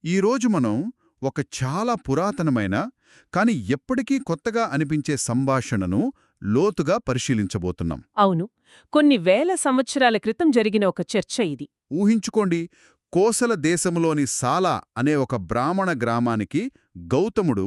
ఈరోజు మనం ఒక చాలా పురాతనమైన కాని ఎప్పటికీ కొత్తగా అనిపించే సంభాషణను లోతుగా పరిశీలించబోతున్నాం. అవును. కొన్ని వేల సంవత్సరాల క్రితం జరిగిన ఒక చర్చ ఇది. ఊహించుకోండి, కోసల దేశంలోని సాలా అనే ఒక బ్రాహ్మణ గ్రామానికి గౌతముడు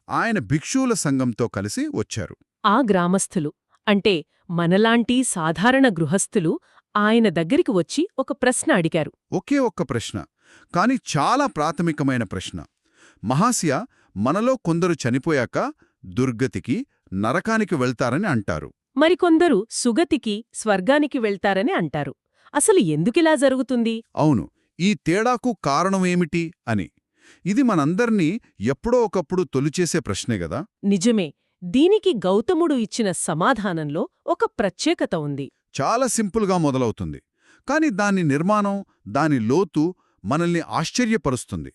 ఆయన భిక్షువుల సంఘంతో కలిసి వచ్చారు. ఆ గ్రామస్థులు అంటే మనలాంటి సాధారణ గృహస్థులు ఆయన దగ్గరికి వచ్చి ఒక ప్రశ్న అడిగారు. ఒకే ఒక్క ప్రశ్న, కాని చాలా ప్రాథమికమైన ప్రశ్న. మహాశయ, మనలో కొందరు చనిపోయాక దుర్గతికి, నరకానికి వెళ్తారని అంటారు. మరికొందరు సుగతికి, స్వర్గానికి వెళ్తారని అంటారు. అసలు ఎందుకిలా జరుగుతుంది? అవును, ఈ తేడాకు కారణమేమిటి అని. ఇది మనందర్నీ ఎప్పుడో ఒకప్పుడు తొలిచేసే ప్రశ్నే గదా. నిజమే. దీనికి గౌతముడు ఇచ్చిన సమాధానంలో ఒక ప్రత్యేకత ఉంది. చాలా సింపుల్గా మొదలవుతుంది, కాని దాని నిర్మాణం, దాని లోతు మనల్ని ఆశ్చర్యపరుస్తుంది.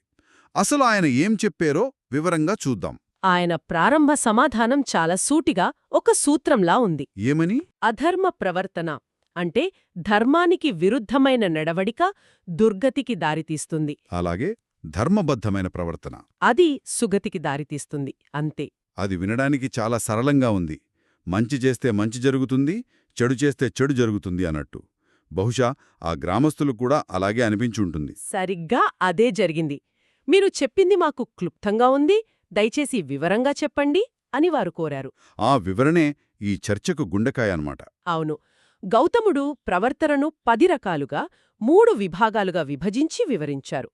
అసలు ఆయన ఏం చెప్పారో వివరంగా చూద్దాం. ఆయన ప్రారంభ సమాధానం చాలా సూటిగా ఒక సూత్రంలా ఉంది. ఏమని? అధర్మ ప్రవర్తన అంటే ధర్మానికి విరుద్ధమైన నడవడిక దుర్గతికి దారితీస్తుంది. అలాగే ధర్మబద్ధమైన ప్రవర్తన, అది సుగతికి దారితీస్తుంది. అంతే. అది వినడానికి చాలా సరళంగా ఉంది. మంచి చేస్తే మంచి జరుగుతుంది, చెడు చేస్తే చెడు జరుగుతుంది అన్నట్టు. బహుశా ఆ గ్రామస్తులు కూడా అలాగే అనిపించుంటుంది. సరిగ్గా అదే జరిగింది. మీరు చెప్పింది మాకు క్లుప్తంగా ఉంది, దయచేసి వివరంగా చెప్పండి అని వారు కోరారు. ఆ వివరణే ఈ చర్చకు గుండెకాయ అన్నమాట. అవును. గౌతముడు ప్రవర్తనను 10 రకాలుగా 3 విభాగాలుగా విభజించి వివరించారు.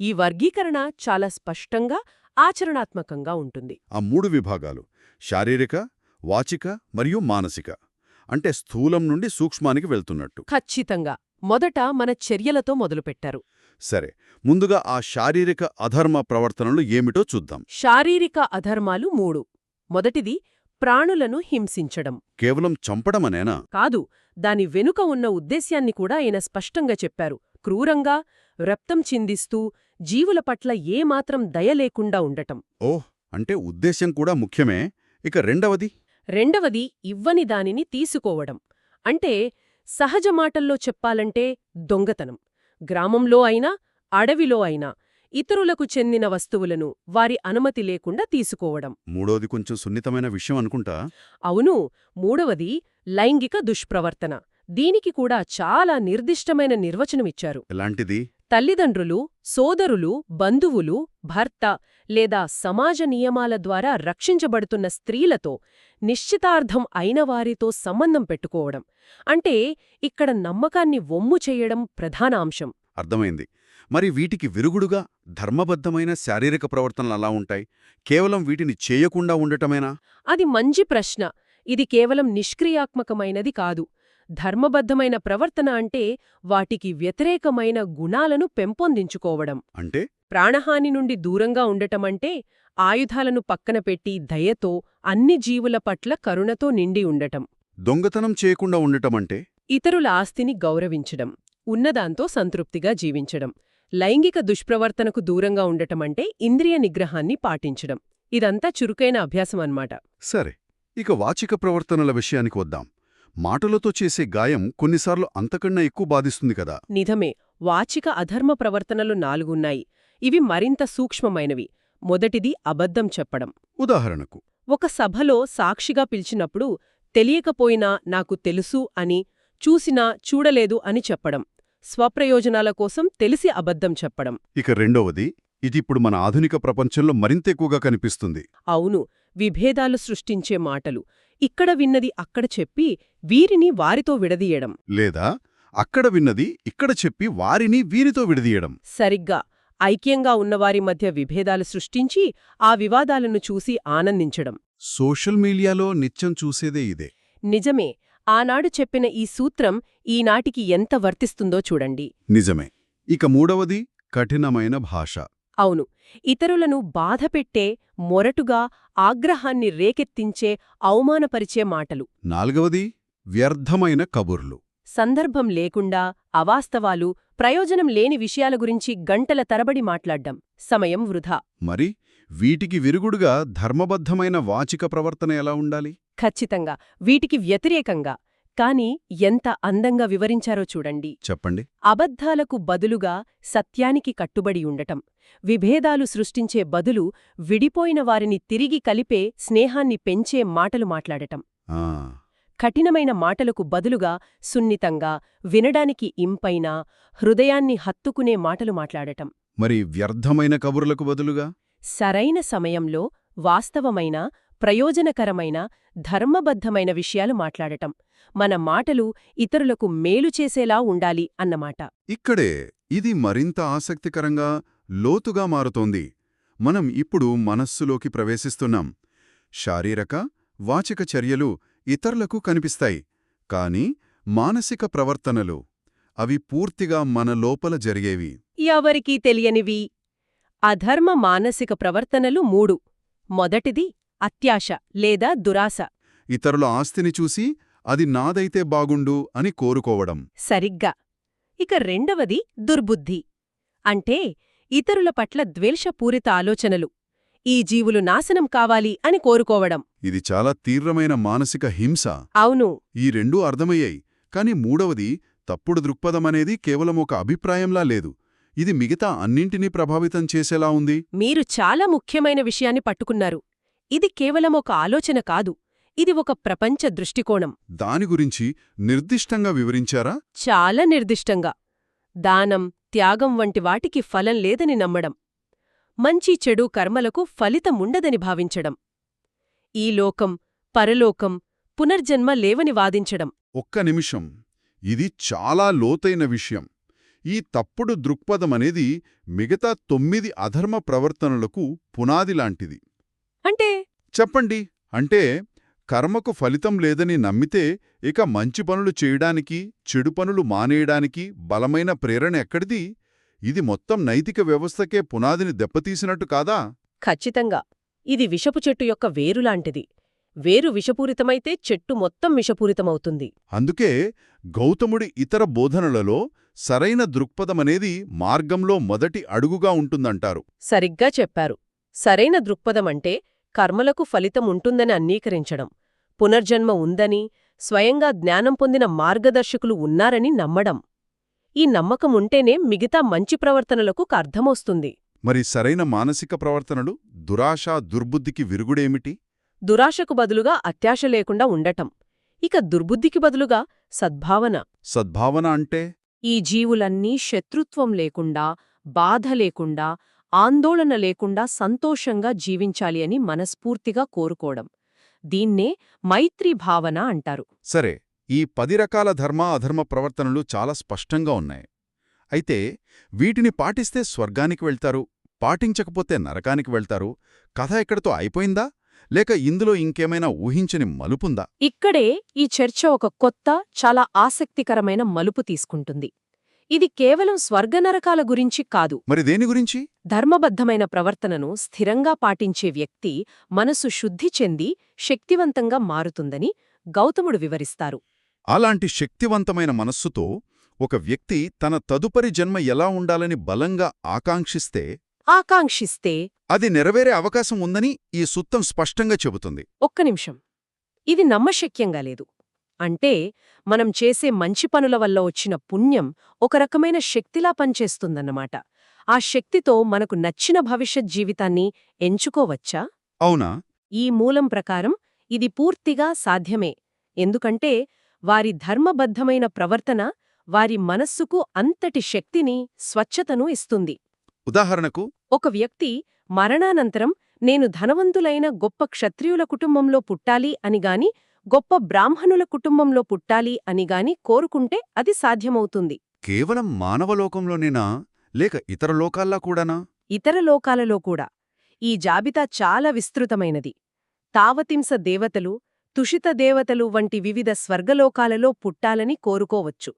ఈ వర్గీకరణ చాలా స్పష్టంగా, ఆచరణాత్మకంగా ఉంటుంది. ఆ 3 విభాగాలు శారీరక, వాచిక మరియు మానసిక. అంటే స్థూలం నుండి సూక్ష్మానికి వెళ్తున్నట్టు. ఖచ్చితంగా. మొదట మన చర్యలతో మొదలుపెట్టారు. సరే, ముందుగా ఆ శారీరక అధర్మ ప్రవర్తనలు ఏమిటో చూద్దాం. శారీరక అధర్మాలు 3. మొదటిది ప్రాణులను హింసించడం. కేవలం చంపడమనేనా? కాదు, దాని వెనుక ఉన్న ఉద్దేశ్యాన్ని కూడా ఆయన స్పష్టంగా చెప్పారు. క్రూరంగా, రక్తం చిందిస్తూ, జీవుల పట్ల ఏమాత్రం దయ లేకుండా ఉండటం. ఓహ్, అంటే ఉద్దేశ్యం కూడా ముఖ్యమే. ఇక రెండవది ఇవ్వని దానిని తీసుకోవడం. అంటే సహజ మాటల్లో చెప్పాలంటే దొంగతనం. గ్రామంలో అయినా, అడవిలో అయినా ఇతరులకు చెందిన వస్తువులను వారి అనుమతి లేకుండా తీసుకోవడం. మూడోది కొంచెం సున్నితమైన విషయం అనుకుంటా. అవును. మూడవది లైంగిక దుష్ప్రవర్తన. దీనికి కూడా చాలా నిర్దిష్టమైన నిర్వచనమిచ్చారు. ఎలాంటిది? తల్లిదండ్రులు, సోదరులు, బంధువులు, భర్త లేదా సమాజ నియమాల ద్వారా రక్షించబడుతున్న స్త్రీలతో, నిశ్చితార్థం అయినవారితో సంబంధం పెట్టుకోవడం. అంటే ఇక్కడ నమ్మకాన్ని వమ్ము చేయడం ప్రధాన అంశం. అర్థమైంది. మరి వీటికి విరుగుడుగా ధర్మబద్ధమైన శారీరక ప్రవర్తనలు ఎలా ఉంటాయి? కేవలం వీటిని చేయకుండా ఉండటమేనా? అది మంచి ప్రశ్న. ఇది కేవలం నిష్క్రియాత్మకమైనది కాదు. ధర్మబద్ధమైన ప్రవర్తన అంటే వాటికి వ్యతిరేకమైన గుణాలను పెంపొందించుకోవడం. అంటే ప్రాణహాని నుండి దూరంగా ఉండటమంటే ఆయుధాలను పక్కన పెట్టి దయతో, అన్ని జీవుల పట్ల కరుణతో నిండి ఉండటం. దొంగతనం చేయకుండా ఉండటమంటే ఇతరుల ఆస్తిని గౌరవించడం, ఉన్నదాంతో సంతృప్తిగా జీవించడం. లైంగిక దుష్ప్రవర్తనకు దూరంగా ఉండటమంటే ఇంద్రియ నిగ్రహాన్ని పాటించడం. ఇదంతా చురుకైన అభ్యాసం అన్నమాట. సరే, ఇక వాచిక ప్రవర్తనల విషయానికి వద్దాం. మాటలతో చేసే గాయం కొన్నిసార్లు అంతకన్నా ఎక్కువ బాధిస్తుంది కదా. నిజమే. వాచిక అధర్మ ప్రవర్తనలు 4 ఉన్నాయి. ఇవి మరింత సూక్ష్మమైనవి. మొదటిది అబద్ధం చెప్పడం. ఉదాహరణకు, ఒక సభలో సాక్షిగా పిలిచినప్పుడు తెలియకపోయినా నాకు తెలుసు అని, చూసినా చూడలేదు అని చెప్పడం. స్వప్రయోజనాల కోసం తెలిసి అబద్ధం చెప్పడం. ఇక రెండవది, ఇదిప్పుడు మన ఆధునిక ప్రపంచంలో మరింత ఎక్కువగా కనిపిస్తుంది. అవును. విభేదాలు సృష్టించే మాటలు. ఇక్కడ విన్నది అక్కడ చెప్పి వీరిని వారితో విడదీయడం. లేదా అక్కడ విన్నది ఇక్కడ చెప్పి వారిని వీరితో విడదీయడం. సరిగ్గా. ఐక్యంగా ఉన్నవారి మధ్య విభేదాలు సృష్టించి ఆ వివాదాలను చూసి ఆనందించడం. సోషల్ మీడియాలో నిత్యం చూసేదే ఇదే. నిజమే. ఆనాడు చెప్పిన ఈ సూత్రం ఈనాటికి ఎంత వర్తిస్తుందో చూడండి. నిజమే. ఇక మూడవది కఠినమైన భాష. అవును. ఇతరులను బాధపెట్టే, మొరటుగా, ఆగ్రహాన్ని రేకెత్తించే, అవమానపరిచే మాటలు. నాలుగవది వ్యర్థమైన కబుర్లు. సందర్భం లేకుండా, అవాస్తవాలు, ప్రయోజనం లేని విషయాల గురించి గంటల తరబడి మాట్లాడ్డం. సమయం వృధా. మరి వీటికి విరుగుడుగా ధర్మబద్ధమైన వాచిక ప్రవర్తన ఎలా ఉండాలి? ఖచ్చితంగా. వీటికి వ్యతిరేకంగా కాని ఎంత అందంగా వివరించారో చూడండి. చెప్పండి. అబద్ధాలకు బదులుగా సత్యానికి కట్టుబడి ఉండటం, విభేదాలు సృష్టించే బదులు విడిపోయిన వారిని తిరిగి కలిపే స్నేహాన్ని పెంచే మాటలు మాట్లాడటం, ఆ, కఠినమైన మాటలకు బదులుగా సున్నితంగా, వినడానికి ఇంపైన, హృదయాన్ని హత్తుకునే మాటలు మాట్లాడటం, మరి వ్యర్థమైన కబుర్లకు బదులుగా సరైన సమయంలో వాస్తవమైన, ప్రయోజనకరమైన, ధర్మబద్ధమైన విషయాలు మాట్లాడటం, మన మాటలు ఇతరులకు మేలు చేసేలా ఉండాలి అన్నమాట. ఇక్కడే ఇది మరింత ఆసక్తికరంగా, లోతుగా మారుతోంది. మనం ఇప్పుడు మనస్సులోకి ప్రవేశిస్తున్నాం. శారీరక, వాచిక చర్యలు ఇతరులకు కనిపిస్తాయి. కాని మానసిక ప్రవర్తనలు, అవి పూర్తిగా మన లోపల జరిగేవి. ఎవరికీ తెలియనివి. అధర్మ మానసిక ప్రవర్తనలు 3. మొదటిది అత్యాశ లేదా దురాశ. ఇతరుల ఆస్తిని చూసి అది నాదైతే బాగుండు అని కోరుకోవడం. సరిగ్గా. ఇక రెండవది దుర్బుద్ధి. అంటే ఇతరుల పట్ల ద్వేషపూరిత ఆలోచనలు. ఈ జీవులు నాశనం కావాలి అని కోరుకోవడం. ఇది చాలా తీవ్రమైన మానసిక హింస. అవును. ఈ రెండూ అర్థమయ్యాయి. కాని మూడవది తప్పుడు దృక్పథమనేది కేవలం ఒక అభిప్రాయంలా లేదు. ఇది మిగతా అన్నింటినీ ప్రభావితం చేసేలా ఉంది. మీరు చాలా ముఖ్యమైన విషయాన్ని పట్టుకున్నారు. ఇది కేవలం ఒక ఆలోచన కాదు. ఇది ఒక ప్రపంచ దృష్టికోణం. దాని గురించి నిర్దిష్టంగా వివరించారా? చాలా నిర్దిష్టంగా. దానం, త్యాగం వంటి వాటికి ఫలం లేదని నమ్మడం. మంచి చెడు కర్మలకు ఫలితముండదని భావించడం. ఈ లోకం, పరలోకం, పునర్జన్మ లేవని వాదించడం. ఒక్క నిమిషం. ఇది చాలా లోతైన విషయం. ఈ తప్పుడు దృక్పథమనేది మిగతా 9 అధర్మ ప్రవర్తనలకు పునాదిలాంటిది. అంటే చెప్పండి. అంటే కర్మకు ఫలితం లేదని నమ్మితే ఇక మంచి పనులు చేయడానికి, చెడు పనులు మానేయడానికి బలమైన ప్రేరణ ఎక్కడిది? ఇది మొత్తం నైతిక వ్యవస్థకే పునాదిని దెబ్బతీసినట్టు కాదా? ఖచ్చితంగా. ఇది విషపు చెట్టు యొక్క వేరులాంటిది. వేరు విషపూరితమైతే చెట్టు మొత్తం విషపూరితమవుతుంది. అందుకే గౌతముడి ఇతర బోధనలలో సరైన దృక్పథమనేది మార్గంలో మొదటి అడుగుగా ఉంటుందంటారు. సరిగ్గా చెప్పారు. సరైన దృక్పథమంటే కర్మలకు ఫలితం ఉంటుందని అంగీకరించడం, పునర్జన్మ ఉందని, స్వయంగా జ్ఞానం పొందిన మార్గదర్శకులు ఉన్నారని నమ్మడం. ఈ నమ్మకం ఉంటేనే మిగతా మంచి ప్రవర్తనలకు అర్థమొస్తుంది. మరి సరైన మానసిక ప్రవర్తనలు, దురాశ, దుర్బుద్ధికి విరుగుడేమిటి? దురాశకు బదులుగా అత్యాశ లేకుండా ఉండటం. ఇక దుర్బుద్ధికి బదులుగా సద్భావన. సద్భావన అంటే ఈ జీవులన్నీ శత్రుత్వం లేకుండా, బాధ లేకుండా, ఆందోళన లేకుండా సంతోషంగా జీవించాలి అని మనస్ఫూర్తిగా కోరుకోవడం. దీన్నే మైత్రీ భావన అంటారు. సరే, ఈ 10 రకాల ధర్మ, అధర్మ ప్రవర్తనలు చాలా స్పష్టంగా ఉన్నాయి. అయితే వీటిని పాటిస్తే స్వర్గానికి వెళ్తారు, పాటించకపోతే నరకానికి వెళ్తారు. కథ ఇక్కడితో అయిపోయిందా? లేక ఇందులో ఇంకేమైనా ఊహించని మలుపుందా? ఇక్కడే ఈ చర్చ ఒక కొత్త, చాలా ఆసక్తికరమైన మలుపు తీసుకుంటుంది. ఇది కేవలం స్వర్గనరకాల గురించి కాదు. మరి దేని గురించి? ధర్మబద్ధమైన ప్రవర్తనను స్థిరంగా పాటించే వ్యక్తి మనసు శుద్ధి చెంది శక్తివంతంగా మారుతుందని గౌతముడు వివరిస్తారు. అలాంటి శక్తివంతమైన మనస్సుతో ఒక వ్యక్తి తన తదుపరి జన్మ ఎలా ఉండాలని బలంగా ఆకాంక్షిస్తే అది నెరవేరే అవకాశం ఉందని ఈ సూత్రం స్పష్టంగా చెబుతుంది. ఒక్క నిమిషం. ఇది నమ్మశక్యంగా లేదు. అంటే మనం చేసే మంచి పనుల వల్ల వచ్చిన పుణ్యం ఒక రకమైన శక్తిలా పనిచేస్తుందన్నమాట. ఆ శక్తితో మనకు నచ్చిన భవిష్యత్ జీవితాన్ని ఎంచుకోవచ్చా? అవునా? ఈ మూలం ప్రకారం ఇది పూర్తిగా సాధ్యమే. ఎందుకంటే వారి ధర్మబద్ధమైన ప్రవర్తన వారి మనస్సుకు అంతటి శక్తిని, స్వచ్ఛతను ఇస్తుంది. ఉదాహరణకు, ఒక వ్యక్తి మరణానంతరం నేను ధనవంతులైన గొప్ప క్షత్రియుల కుటుంబంలో పుట్టాలి అనిగాని, గొప్ప బ్రాహ్మణుల కుటుంబంలో పుట్టాలి అనిగాని కోరుకుంటే అది సాధ్యమవుతుంది. కేవలం మానవలోకంలోనేనా, లేక ఇతర లోకాల్లా కూడానా? ఇతర లోకాలలో కూడా. ఈ జాబితా చాలా విస్తృతమైనది. తావతింస దేవతలు, తుషిత దేవతలు వంటి వివిధ స్వర్గలోకాలలో పుట్టాలని కోరుకోవచ్చు.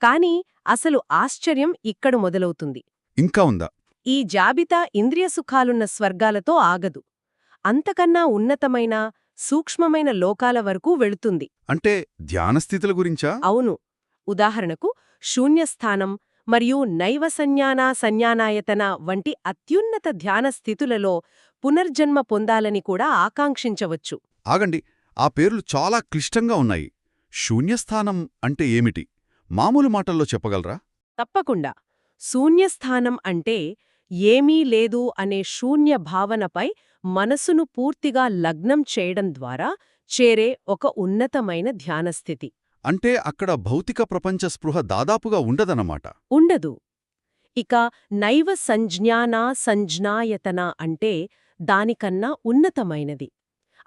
కాని అసలు ఆశ్చర్యం ఇక్కడ మొదలవుతుంది. ఇంకా ఉందా? ఈ జాబితా ఇంద్రియ సుఖాలున్న స్వర్గాలతో ఆగదు. అంతకన్నా ఉన్నతమైన, సూక్ష్మమైన లోకాల వరకు వెళుతుంది. అంటే ధ్యానస్థితుల గురించా? అవును. ఉదాహరణకు శూన్యస్థానం మరియు నైవసన్యానాయతన వంటి అత్యున్నత ధ్యాన స్థితులలో పునర్జన్మ పొందాలని కూడా ఆకాంక్షించవచ్చు. ఆగండి, ఆ పేర్లు చాలా క్లిష్టంగా ఉన్నాయి. శూన్యస్థానం అంటే ఏమిటి? మామూలు మాటల్లో చెప్పగలరా? తప్పకుండా. శూన్యస్థానం అంటే ఏమీ లేదు అనే శూన్య భావనపై మనసును పూర్తిగా లగ్నం చేయడం ద్వారా చేరే ఒక ఉన్నతమైన ధ్యానస్థితి. అంటే అక్కడ భౌతిక ప్రపంచ స్పృహ దాదాపుగా ఉండదన్నమాట. ఉండదు. ఇక నైవ సంజ్ఞానా సంజ్ఞాయతన అంటే దానికన్నా ఉన్నతమైనది.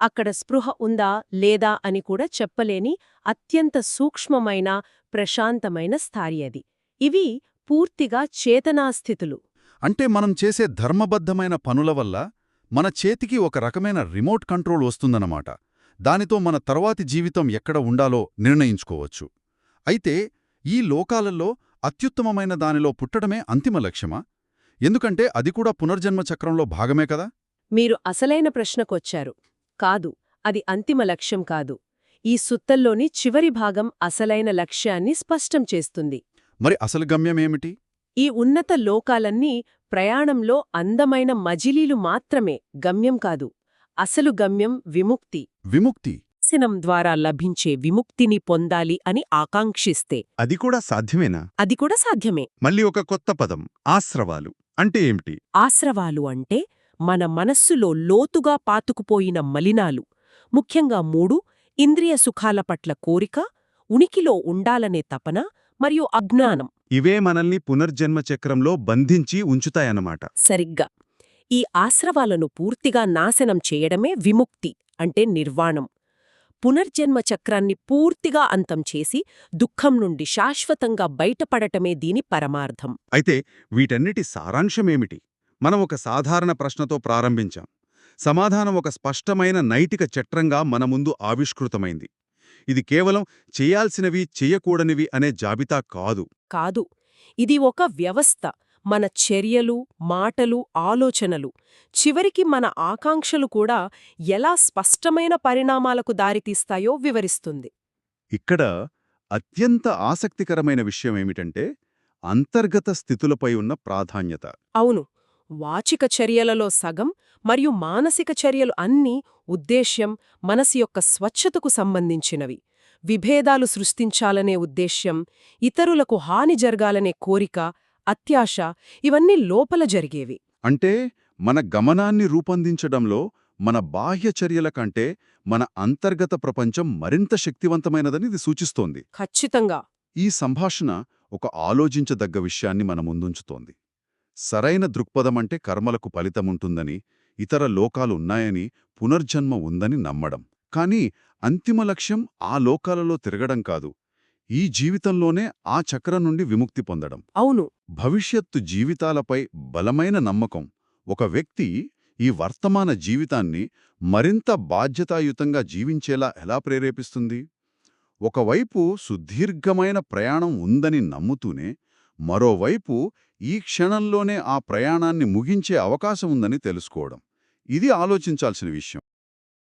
అక్కడ స్పృహ ఉందా లేదా అని కూడా చెప్పలేని అత్యంత సూక్ష్మమైన ప్రశాంతమైన స్థాయి అది. ఇవి పూర్తిగా చేతనాస్థితులు. అంటే మనం చేసే ధర్మబద్ధమైన పనుల వల్ల మన చేతికి ఒక రకమైన రిమోట్ కంట్రోల్ వస్తుందన్నమాట. దానితో మన తర్వాతి జీవితం ఎక్కడ ఉండాలో నిర్ణయించుకోవచ్చు. అయితే ఈ లోకాలలో అత్యుత్తమమైన దానిలో పుట్టడమే అంతిమ లక్ష్యమా? ఎందుకంటే అది కూడా పునర్జన్మ చక్రంలో భాగమే కదా? మీరు అసలైన ప్రశ్నకొచ్చారు. కాదు, అది అంతిమ లక్ష్యం కాదు. ఈ సుత్తల్లోని చివరి భాగం అసలైన లక్ష్యాన్ని స్పష్టం చేస్తుంది. మరి అసలు గమ్యమేమిటి? ఈ ఉన్నత లోకాలన్నీ ప్రయాణంలో అందమైన మజిలీలు మాత్రమే, గమ్యం కాదు. అసలు గమ్యం విముక్తి. విముక్తి. దర్శనం ద్వారా లభించే విముక్తిని పొందాలి అని ఆకాంక్షిస్తే అది కూడా సాధ్యమేనా? అది కూడా సాధ్యమే. మళ్ళీ ఒక కొత్త పదం, ఆశ్రవాలు అంటే ఏమిటి? ఆశ్రవాలు అంటే మన మనస్సులో లోతుగా పాతుకుపోయిన మలినాలు, ముఖ్యంగా 3: ఇంద్రియ సుఖాల పట్ల కోరిక, ఉనికిలో ఉండాలనే తపన మరియు అజ్ఞానం. ఇవే మనల్ని పునర్జన్మ చక్రంలో బంధించి ఉంచుతాయన్నమాట. సరిగ్గా. ఈ ఆశ్రవాలను పూర్తిగా నాశనం చేయడమే విముక్తి అంటే నిర్వాణం. పునర్జన్మ చక్రాన్ని పూర్తిగా అంతం చేసి దుఃఖం నుండి శాశ్వతంగా బయటపడటమే దీని పరమార్థం. అయితే వీటన్నిటి సారాంశమేమిటి? మనం ఒక సాధారణ ప్రశ్నతో ప్రారంభించాం. సమాధానం ఒక స్పష్టమైన నైతిక చట్రంగా మన ముందు ఆవిష్కృతమైంది. ఇది కేవలం చేయాల్సినవి చెయ్యకూడనివి అనే జాబితా కాదు. కాదు, ఇది ఒక వ్యవస్థ. మన చర్యలు, మాటలు, ఆలోచనలు, చివరికి మన ఆకాంక్షలు కూడా ఎలా స్పష్టమైన పరిణామాలకు దారితీస్తాయో వివరిస్తుంది. ఇక్కడ అత్యంత ఆసక్తికరమైన విషయమేమిటంటే అంతర్గత స్థితులపై ఉన్న ప్రాధాన్యత. అవును, వాచిక చర్యలలో సగం మరియు మానసిక చర్యలు అన్నీ ఉద్దేశ్యం, మనసు యొక్క స్వచ్ఛతకు సంబంధించినవి. విభేదాలు సృష్టించాలనే ఉద్దేశ్యం, ఇతరులకు హాని జరగాలనే కోరిక, అత్యాశ, ఇవన్నీ లోపల జరిగేవి. అంటే మన గమనాన్ని రూపొందించడంలో మన బాహ్య చర్యల కంటే మన అంతర్గత ప్రపంచం మరింత శక్తివంతమైనదని ఇది సూచిస్తోంది. ఖచ్చితంగా. ఈ సంభాషణ ఒక ఆలోచించదగ్గ విషయాన్ని మన ముందుంచుతోంది. సరైన దృక్పథమంటే కర్మలకు ఫలితముంటుందని, ఇతర లోకాలున్నాయని, పునర్జన్మ ఉందని నమ్మడం. కానీ అంతిమ లక్ష్యం ఆ లోకాలలో తిరగడం కాదు, ఈ జీవితంలోనే ఆ చక్రం నుండి విముక్తి పొందడం. అవును. భవిష్యత్తు జీవితాలపై బలమైన నమ్మకం ఒక వ్యక్తి ఈ వర్తమాన జీవితాన్ని మరింత బాధ్యతాయుతంగా జీవించేలా ఎలా ప్రేరేపిస్తుంది? ఒకవైపు సుదీర్ఘమైన ప్రయాణం ఉందని నమ్ముతూనే, మరోవైపు ఈ క్షణంలోనే ఆ ప్రయాణాన్ని ముగించే అవకాశం ఉందని తెలుసుకోవడం. ఇది ఆలోచించాల్సిన విషయం.